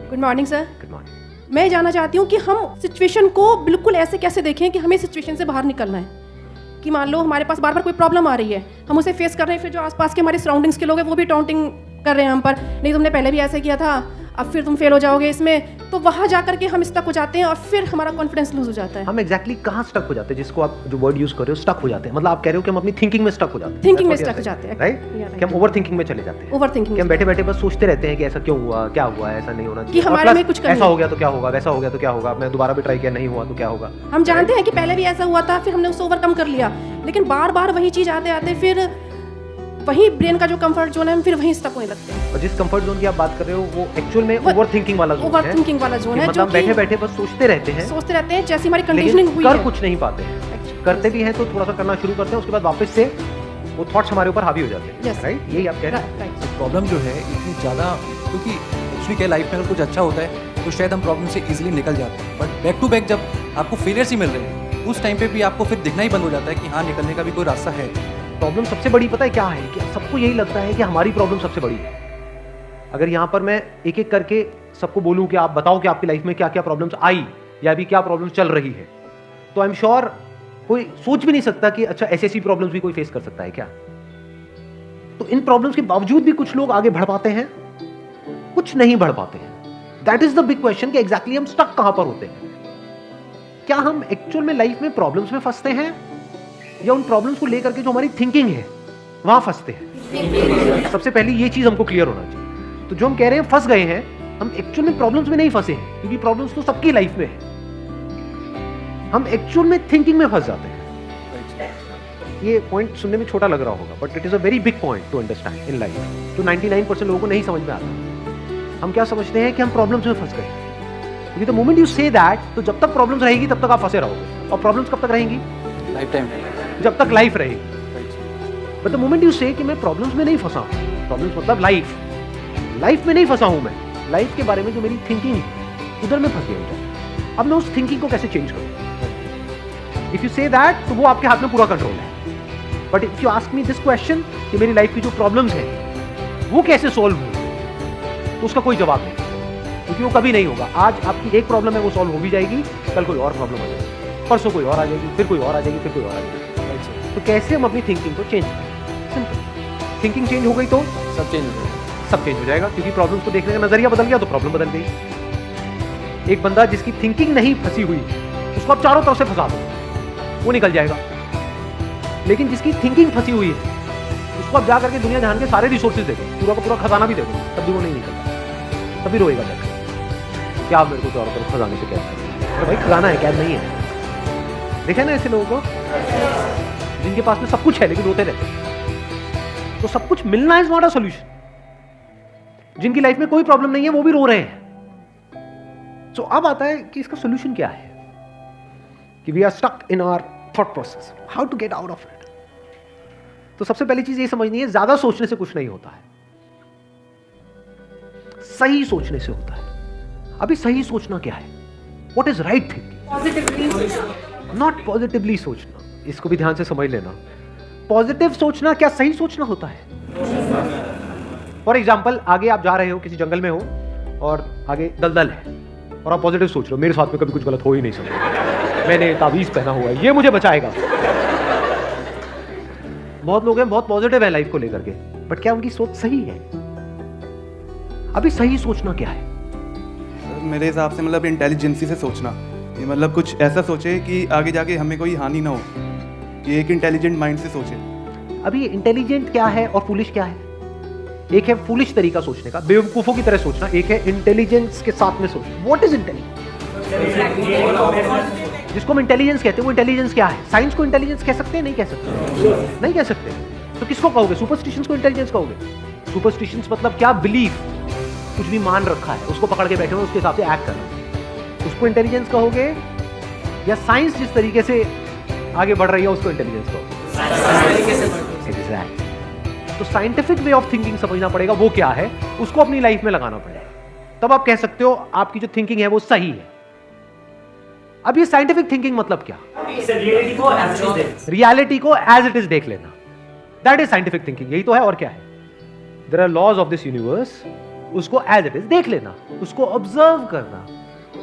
Good morning sir. Good morning. मैं जानना चाहती हूँ कि हम सिचुएशन को बिल्कुल ऐसे कैसे देखें कि हमें सिचुएशन से बाहर निकलना है। कि मान लो हमारे पास बार बार कोई प्रॉब्लम आ रही है, हम उसे फेस कर रहे हैं, फिर जो आसपास के हमारे सराउंडिंग्स के लोग हैं वो भी टाउंटिंग कर रहे हैं हम पर, नहीं तुमने पहले भी ऐसे किया था, अब फिर तुम फेल हो जाओगे इसमें, तो वहाँ जा करके हम स्टक हो जाते हैं और फिर हमारा कॉन्फिडेंस लूज हो जाता है। हम एग्जैक्टली कहाँ स्टक हो जाते हैं, जिसको आप जो वर्ड यूज कर रहे हो स्टक हो जाते हैं, मतलब आप कह रहे हो कि हम अपनी थिंकिंग में स्टक हो जाते हैं। थिंकिंग में स्टक हो जाते हैं, राइट, कि हम ओवर थिंकिंग में चले जाते हैं। ओवर थिंकिंग, कि हम बैठे बैठे बस सोचते रहते हैं कि ऐसा क्यों हुआ, क्या हुआ, ऐसा नहीं होना चाहिए, कि हमारे में कुछ कमी, ऐसा हो गया तो क्या होगा, वैसा हो गया तो क्या होगा, मैं दोबारा भी ट्राई किया नहीं हुआ तो क्या होगा। हम जानते हैं कि पहले भी ऐसा हुआ था, फिर हमने उसे ओवरकम कर लिया, लेकिन बार बार वही चीज आते आते फिर वही ब्रेन का जो कंफर्ट जोन है हम फिर वहीं स्टक होने लगते हैं। और जिस कंफर्ट जोन की आप बात कर रहे हो वो एक्चुअल में ओवर थिंकिंग वाला जोन है। ओवर थिंकिंग वाला जोन है, मतलब बैठे बैठे बस सोचते रहते हैं जैसी हमारी कंडीशनिंग हुई कर है, कुछ नहीं पाते हैं। करते भी हैं तो थोड़ा सा करना शुरू करते हैं, उसके बाद वापस से वो थॉट्स हमारे ऊपर हावी हो जाते हैं। राइट, यही आप कह रहे हैं। प्रॉब्लम जो है इतनी ज़्यादा, क्योंकि एक्चुअली क्या लाइफ में अगर कुछ अच्छा होता है तो शायद हम प्रॉब्लम से इजीली निकल जाते हैं, बट बैक टू बैक जब आपको फेलियर्स ही मिल रहे हैं उस टाइम पे भी आपको फिर दिखना ही बंद हो जाता है कि हाँ निकलने का भी कोई रास्ता है। प्रॉब्लम सबसे बड़ी पता है क्या है, कि सबको यही लगता है कि हमारी प्रॉब्लम सबसे बड़ी है। अगर यहाँ पर मैं एक एक करके सबको बोलूं कि आप बताओ कि आपकी लाइफ में क्या क्या प्रॉब्लम्स आई या अभी क्या प्रॉब्लम्स चल रही है, तो आई एम श्योर कोई सोच भी नहीं सकता कि अच्छा ऐसी प्रॉब्लम्स भी कोई फेस कर सकता है क्या। तो इन प्रॉब्लम्स के बावजूद भी कुछ लोग आगे बढ़ पाते हैं, कुछ नहीं बढ़ पाते हैं। That is the big question कि एग्जैक्टली हम स्टक कहां पर होते हैं। क्या हम एक्चुअल में लाइफ में प्रॉब्लम्स में फंसते हैं या उन प्रॉब्लम्स को लेकर के जो हमारी थिंकिंग है वहां फंसते हैं। सबसे पहले ये चीज हमको क्लियर होना चाहिए। तो जो हम कह रहे हैं फंस गए हैं, हम एक्चुअल में प्रॉब्लम्स में नहीं फंसे हैं, क्योंकि प्रॉब्लम्स तो सबकी लाइफ में है। हम एक्चुअल में थिंकिंग में फंस जाते हैं। ये पॉइंट सुनने में छोटा लग रहा होगा, but it is a very big point two understand in life, जो 99% लोगों को नहीं समझ में आता। हम क्या समझते हैं कि हम प्रॉब्लम्स में फंस गए, क्योंकि the moment you say that, तो जब तक प्रॉब्लम्स रहेगी तब तक आप फंसे रहोगे। और प्रॉब्लम्स कब तक रहेंगी? लाइफ टाइम, जब तक लाइफ रहेगी। बट द मोमेंट यू से कि मैं प्रॉब्लम्स में नहीं फंसा हूं, प्रॉब्लम्स मतलब लाइफ में नहीं फंसा हूं, मैं लाइफ के बारे में जो मेरी थिंकिंग है उधर में फंस गया। अब मैं उस थिंकिंग को कैसे चेंज करूं? इफ यू से दैट, तो वो आपके हाथ में पूरा कंट्रोल है। But if you ask me this question कि मेरी लाइफ की जो प्रॉब्लम्स हैं वो कैसे सॉल्व हो, तो उसका कोई जवाब नहीं, क्योंकि वो कभी नहीं होगा। आज आपकी एक प्रॉब्लम है, वो सॉल्व हो भी जाएगी, कल कोई और प्रॉब्लम आ जाएगी, परसों कोई और आ जाएगी, फिर कोई और आ जाएगी, फिर कोई और आ जाएगी। तो कैसे हम अपनी थिंकिंग को चेंज करें? सिंपल, थिंकिंग चेंज हो गई तो सब चेंज हो जाएगा, क्योंकि प्रॉब्लम्स को देखने का नजरिया बदल गया तो प्रॉब्लम बदल गई। एक बंदा जिसकी थिंकिंग नहीं फंसी हुई, उसको आप चारों तरफ से फंसा दो, वो निकल जाएगा। लेकिन जिसकी थिंकिंग फंसी हुई है, उसको आप जा करके दुनिया जहान के सारे रिसोर्सेज दे दो, पूरा का पूरा खजाना भी दे दो, तब भी वो नहीं निकलता, तभी रोएगा जाकर, क्या आप मेरे को चारों तरफ खजाने से कैद? अरे भाई खजाना है, कैद नहीं है। देखे ना ऐसे लोगों को जिनके पास में सब कुछ है लेकिन रोते रहते हैं। तो सब कुछ मिलना इज नॉट अ सॉल्यूशन। जिनकी लाइफ में कोई प्रॉब्लम नहीं है वो भी रो रहे हैं। तो अब आता है कि इसका सॉल्यूशन क्या है, कि we are stuck in our thought process, how to get out of it. तो सबसे पहली चीज ये समझनी है, ज्यादा सोचने से कुछ नहीं होता है, सही सोचने से होता है। अभी सही सोचना क्या है? What is right thinking, not positively सोचना। इसको भी ध्यान से समझ लेना। पॉजिटिव सोचना क्या सही सोचना होता है? फॉर एग्जाम्पल, आगे आप जा रहे हो, किसी जंगल में हो और आगे दलदल है, और आप पॉजिटिव सोच रहे हो, मेरे साथ में कभी कुछ गलत हो ही नहीं सकता, मैंने ताबीज पहना हुआ है, ये मुझे बचाएगा। बहुत लोग हैं बहुत पॉजिटिव है लाइफ को लेकर के, बट क्या उनकी सोच सही है? अभी सही सोचना क्या है? मेरे हिसाब से मतलब इंटेलिजेंसी से सोचना, ये मतलब कुछ ऐसा सोचे कि आगे जाके हमें कोई हानि ना हो, ये एक इंटेलिजेंट माइंड से सोचे। अभी इंटेलिजेंट क्या है और फूलिश क्या है? एक है फूलिश तरीका सोचने का, बेवकूफों की तरह सोचना, एक है इंटेलिजेंस के साथ में सोचना। What is intelligence? जिसको हम इंटेलिजेंस कहते हैं, वो इंटेलिजेंस क्या है? साइंस को इंटेलिजेंस कह सकते हैं? नहीं कह सकते, नहीं कह सकते। तो किसको कहोगे? सुपरस्टिशंस को इंटेलिजेंस कहोगे? सुपरस्टिशंस मतलब क्या? बिलीफ, कुछ भी मान रखा है उसको पकड़ के बैठे हो, उसके हिसाब से एक्ट करना, उसको इंटेलिजेंस कहोगे? या साइंस जिस तरीके से आगे बढ़ रही है उसको इंटेलिजेंस कहोगे? एग्जैक्ट। तो साइंटिफिक वे ऑफ थिंकिंग समझना पड़ेगा, वो क्या है, उसको अपनी लाइफ में लगाना पड़ेगा, तब आप कह सकते हो आपकी जो थिंकिंग है वो सही है। अब ये साइंटिफिक थिंकिंग मतलब क्या? रियलिटी को एज इट इज देख लेना, दैट इज साइंटिफिक थिंकिंग। यही तो है, और क्या है? There are laws of this universe, उसको एज इट इज देख लेना, उसको ऑब्जर्व करना,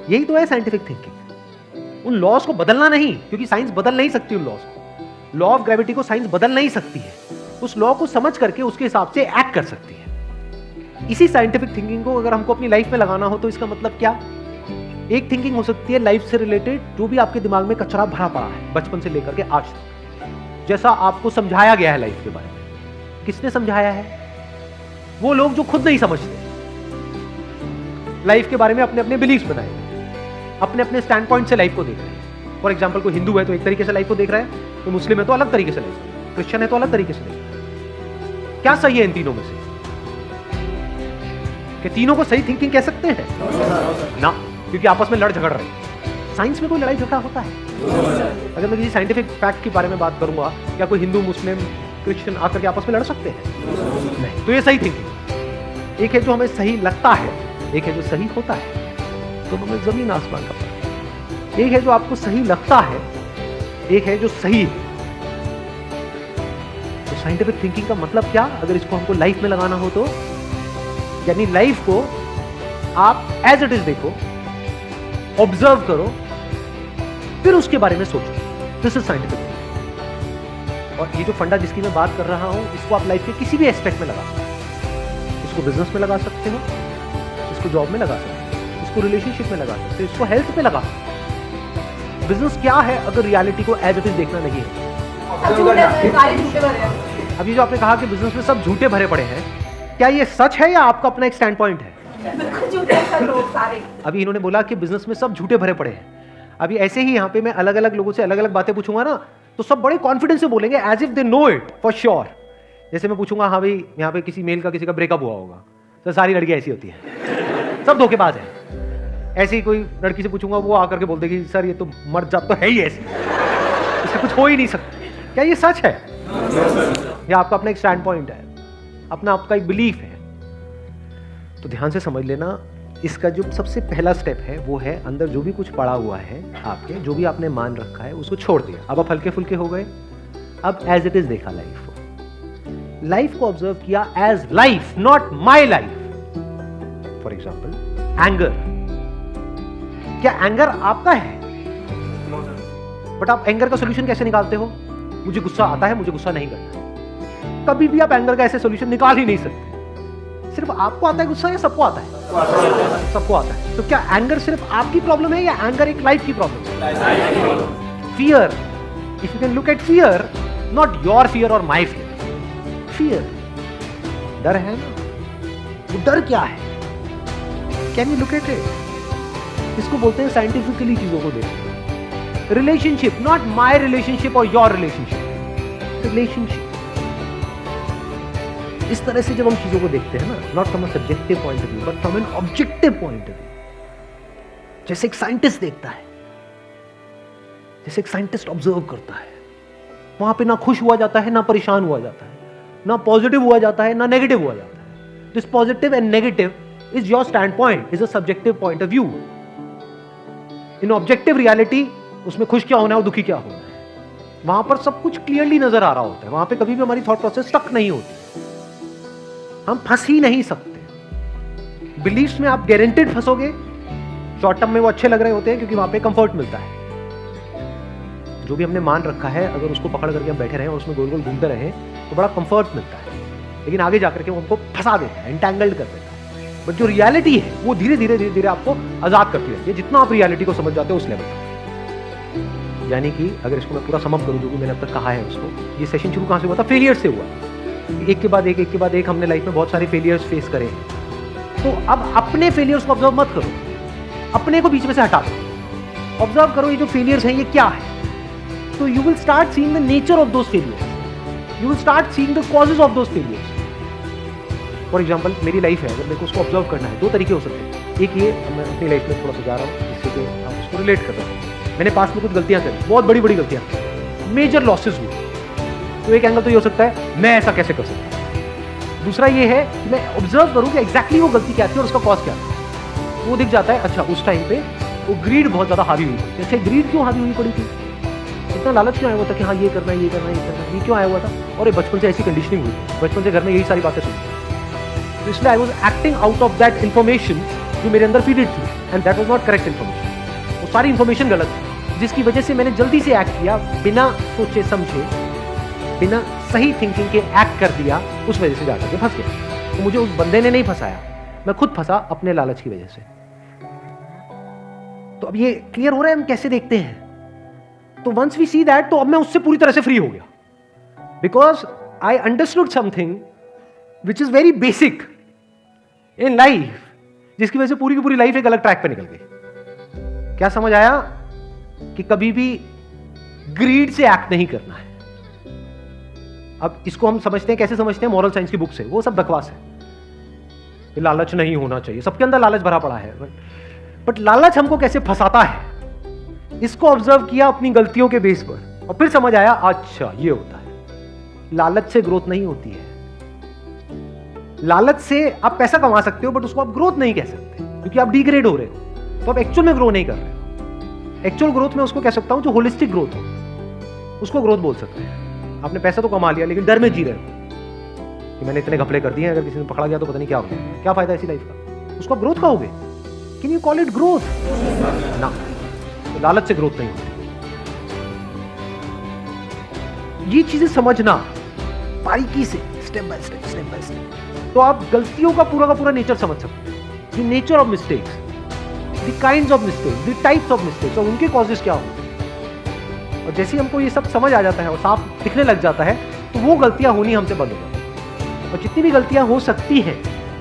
यही तो है साइंटिफिक थिंकिंग। उन लॉज को बदलना नहीं, क्योंकि साइंस बदल नहीं सकती उन लॉज को। लॉ ऑफ ग्रेविटी को साइंस बदल नहीं सकती है, उस लॉ को समझ करके उसके हिसाब से एक्ट कर सकती है। इसी साइंटिफिक थिंकिंग को अगर हमको अपनी लाइफ में लगाना हो तो इसका मतलब क्या? एक थिंकिंग हो सकती है लाइफ से रिलेटेड, जो भी आपके दिमाग में कचरा भरा पड़ा है बचपन से लेकर के आज तक, जैसा आपको समझाया गया है लाइफ के बारे में। किसने समझाया है? वो लोग जो खुद नहीं समझते, लाइफ के बारे में अपने अपने बिलीव्स बनाए, अपने अपने स्टैंड पॉइंट से लाइफ को देख रहे हैं। फॉर एग्जाम्पल, कोई हिंदू है तो एक तरीके से लाइफ को देख रहा है, तो मुस्लिम है तो अलग तरीके से लाइफ को, क्रिश्चियन है तो अलग तरीके से देख रहा है। क्या सही है इन तीनों में से? कि तीनों को सही थिंकिंग कह सकते हैं ना, क्योंकि आपस में लड़ झगड़ रहे हैं। साइंस में कोई लड़ाई झगड़ा होता है? अगर मैं किसी साइंटिफिक फैक्ट के बारे में बात करूंगा, क्या कोई हिंदू मुस्लिम क्रिश्चियन आकर के आपस में लड़ सकते हैं? नहीं। तो ये सही थिंकिंग। एक है जो हमें सही लगता है, एक है जो सही होता है, दोनों में जमीन आसमान का फर्क। एक है जो आपको सही लगता है, एक है जो सही है। तो साइंटिफिक थिंकिंग का मतलब क्या, अगर इसको हमको लाइफ में लगाना हो तो, यानी लाइफ को आप एज इट इज देखो, ऑब्जर्व करो, फिर उसके बारे में सोचो। This is scientific thinking. और ये जो फंडा जिसकी मैं बात कर रहा हूं, इसको आप लाइफ के किसी भी एस्पेक्ट में लगा सकते हो। इसको बिजनेस में लगा सकते हो, इसको जॉब में लगा सकते हो, इसको रिलेशनशिप में लगा सकते हो, इसको हेल्थ में लगा सकते हो। बिजनेस क्या है अगर रियलिटी को एज इट इज देखना नहीं है? अभी जो आपने कहा कि बिजनेस में सब झूठे भरे पड़े हैं, क्या ये सच है या आपका अपना एक स्टैंड पॉइंट है? अभी इन्होंने बोला कि बिजनेस में सब झूठे भरे पड़े हैं। अभी ऐसे ही यहाँ पे मैं अलग अलग लोगों से अलग अलग बातें पूछूंगा ना, तो सब बड़े कॉन्फिडेंस से बोलेंगे, as if they know it for sure. जैसे मैं पूछूंगा, हाँ भाई यहाँ पे किसी मेल का किसी का ब्रेकअप हुआ होगा, तो सारी लड़कियां ऐसी होती हैं, सब धोखेबाज हैं। ऐसे ही कोई लड़की से पूछूंगा, वो आकर के बोल देगी, सर ये तो मर्द जात तो है ही ऐसी, इससे कुछ हो ही नहीं सकता। क्या ये सच है? या आपका अपना एक स्टैंड पॉइंट है, अपना आपका एक बिलीफ है? तो ध्यान से समझ लेना, इसका जो सबसे पहला स्टेप है वो है अंदर जो भी कुछ पड़ा हुआ है आपके, जो भी आपने मान रखा है उसको छोड़ दिया। अब आप हल्के फुल्के हो गए, अब एज इट इज देखा लाइफ को, लाइफ को ऑब्जर्व किया as life, not my life. For example anger, क्या एंगर आपका है? बट आप एंगर का सोल्यूशन कैसे निकालते हो? मुझे गुस्सा आता है, मुझे गुस्सा नहीं करना। कभी भी आप एंगर का ऐसे सोल्यूशन निकाल ही नहीं सकते। सिर्फ आपको आता है गुस्सा या सबको आता है? सबको आता है। तो क्या एंगर सिर्फ आपकी प्रॉब्लम है या एंगर एक लाइफ की प्रॉब्लम है? Fear, if you can look at fear, not your fear और माई फियर। फियर डर है ना, वो डर क्या है? Can you look at it? इसको बोलते हैं साइंटिफिकली चीजों को देखना। रिलेशनशिप, नॉट माई रिलेशनशिप और योर रिलेशनशिप, रिलेशनशिप। इस तरह से जब हम चीजों को देखते हैं ना, not from a subjective point of view but from an objective point of view, जैसे एक साइंटिस्ट देखता है, जैसे एक साइंटिस्ट ऑब्जर्व करता है, वहां पे ना खुश हुआ जाता है, ना परेशान हुआ जाता है, ना पॉजिटिव हुआ जाता है, ना नेगेटिव हुआ जाता है। This positive and negative is your stand point, is a subjective point of view. In objective reality, उसमें खुश क्या होना है और दुखी क्या होना है, वहां पर सब कुछ क्लियरली नजर आ रहा होता है। वहां पे कभी भी हमारी थॉट प्रोसेस स्टक नहीं होती, हम फंस ही नहीं सकते। बिलीफ्स में आप गारंटेड फंसोगे। शॉर्ट टर्म में वो अच्छे लग रहे होते हैं क्योंकि वहां पे कंफर्ट मिलता है। जो भी हमने मान रखा है, अगर उसको पकड़ करके हम बैठे रहें और उसमें गोल गोल घूमते रहें तो बड़ा कंफर्ट मिलता है, लेकिन आगे जाकर के वो हमको फंसा देता है, एंटैंगल्ड कर देता है। बट जो रियलिटी है वो धीरे धीरे धीरे धीरे आपको आजाद करती रहती है, जितना आप रियलिटी को समझ जाते हो उस लेवल पर। यानी कि अगर इसको मैं पूरा समअप करूं, जो भी मैंने अब तक कहा है उसको, ये सेशन शुरू कहां से हुआ था? फेलियर से हुआ। एक के बाद एक हमने लाइफ में बहुत सारे फेलियर्स फेस करे हैं। तो अब अपने फेलियर्स को ऑब्जर्व मत करो, अपने को बीच में से हटा दो। ऑब्जर्व करो ये जो फेलियर्स हैं ये क्या है। तो you will start seeing the nature of those failures, you will start seeing the causes of those failures. For example मेरी लाइफ है, अगर मेरे को उसको ऑब्जर्व करना है, दो तरीके हो सकते हैं। एक ये, मैं अपनी लाइफ में थोड़ा सा जा रहा हूँ जिससे कि आप उसको रिलेट कर रहे हो। मैंने पास में कुछ गलतियां करी, बहुत बड़ी बड़ी गलतियां, मेजर लॉसेज हुए। तो एक एंगल तो ये हो सकता है, मैं ऐसा कैसे कर सकता हूं। दूसरा ये है कि मैं ऑब्जर्व करूं कि एग्जैक्टली वो गलती क्या थी और उसका कॉज क्या था। वो दिख जाता है, अच्छा उस टाइम पे वो ग्रीड बहुत ज्यादा हावी हुई थी। अच्छा ग्रीड क्यों हावी हुई पड़ी थी? इतना लालच क्यों आया हुआ था कि हाँ ये करना है, ये करना है, ये करना है, ये क्यों आया हुआ था? और ये बचपन से ऐसी कंडीशनिंग हुई, बचपन से घर में यही सारी बातें सुनी। तो इसलिए I was acting out of that information जो मेरे अंदर फीडेड थी, and that was not correct information. वो सारी इंफॉर्मेशन गलत थी, जिसकी वजह से मैंने जल्दी से एक्ट किया, बिना सोचे समझे, बिना सही थिंकिंग के एक्ट कर दिया, उस वजह से जाकर के फंस गया। तो मुझे उस बंदे ने नहीं फंसाया, मैं खुद फंसा अपने लालच की वजह से। तो अब ये क्लियर हो रहा है हम कैसे देखते हैं। तो वंस वी सी दैट, तो अब मैं उससे पूरी तरह से फ्री हो गया, because I understood something which is very basic in life, जिसकी वजह से पूरी की पूरी लाइफ एक अलग ट्रैक पे निकल गई। क्या समझ आया कि कभी भी ग्रीड से एक्ट नहीं करना है। अब इसको हम समझते हैं, कैसे समझते हैं, मॉरल साइंस की बुक से। वो सब बकवास है, ये लालच नहीं होना चाहिए, सबके अंदर लालच भरा पड़ा है, बट लालच हमको कैसे फंसाता है, इसको ऑब्जर्व किया अपनी गलतियों के बेस पर, और फिर समझ आया अच्छा ये होता है। लालच से ग्रोथ नहीं होती है। लालच से आप पैसा कमा सकते हो, बट उसको आप ग्रोथ नहीं कह सकते, क्योंकि आप डिग्रेड हो रहे हो, तो आप एक्चुअल में ग्रो नहीं कर रहे हो। एक्चुअल ग्रोथ में उसको कह सकता हूं जो होलिस्टिक ग्रोथ हो, उसको ग्रोथ बोल सकते हैं। आपने पैसा तो कमा लिया, लेकिन डर में जी रहे हो कि मैंने इतने घपले कर दिए, अगर किसी ने पकड़ा गया तो पता नहीं क्या होगा, क्या फायदा ऐसी लाइफ का, उसको आप ग्रोथ कहोगे? Can you call it growth? ना, तो लालच से ग्रोथ नहीं होती। ये चीजें समझना बारीकी से, step by step, step by step, तो आप गलतियों का पूरा नेचर समझ सकते हैं। The nature of mistakes, the kinds of mistakes, the types of mistakes, और उनके कॉजेस क्या होते हैं। और जैसे हमको ये सब समझ आ जाता है और साफ दिखने लग जाता है, तो वो गलतियां होनी हमसे बंद हो जाती हैं। और जितनी भी गलतियां हो सकती हैं,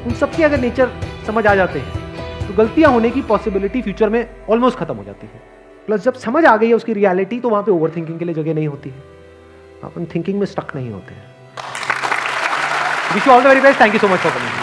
उन सबके अगर नेचर समझ आ जाते हैं, तो गलतियां होने की पॉसिबिलिटी फ्यूचर में ऑलमोस्ट खत्म हो जाती है। प्लस जब समझ आ गई है उसकी रियलिटी, तो वहां पे ओवर थिंकिंग के लिए जगह नहीं होती है, अपन थिंकिंग में स्टक नहीं होते हैं। Wish you all the very best, thank you so much for coming.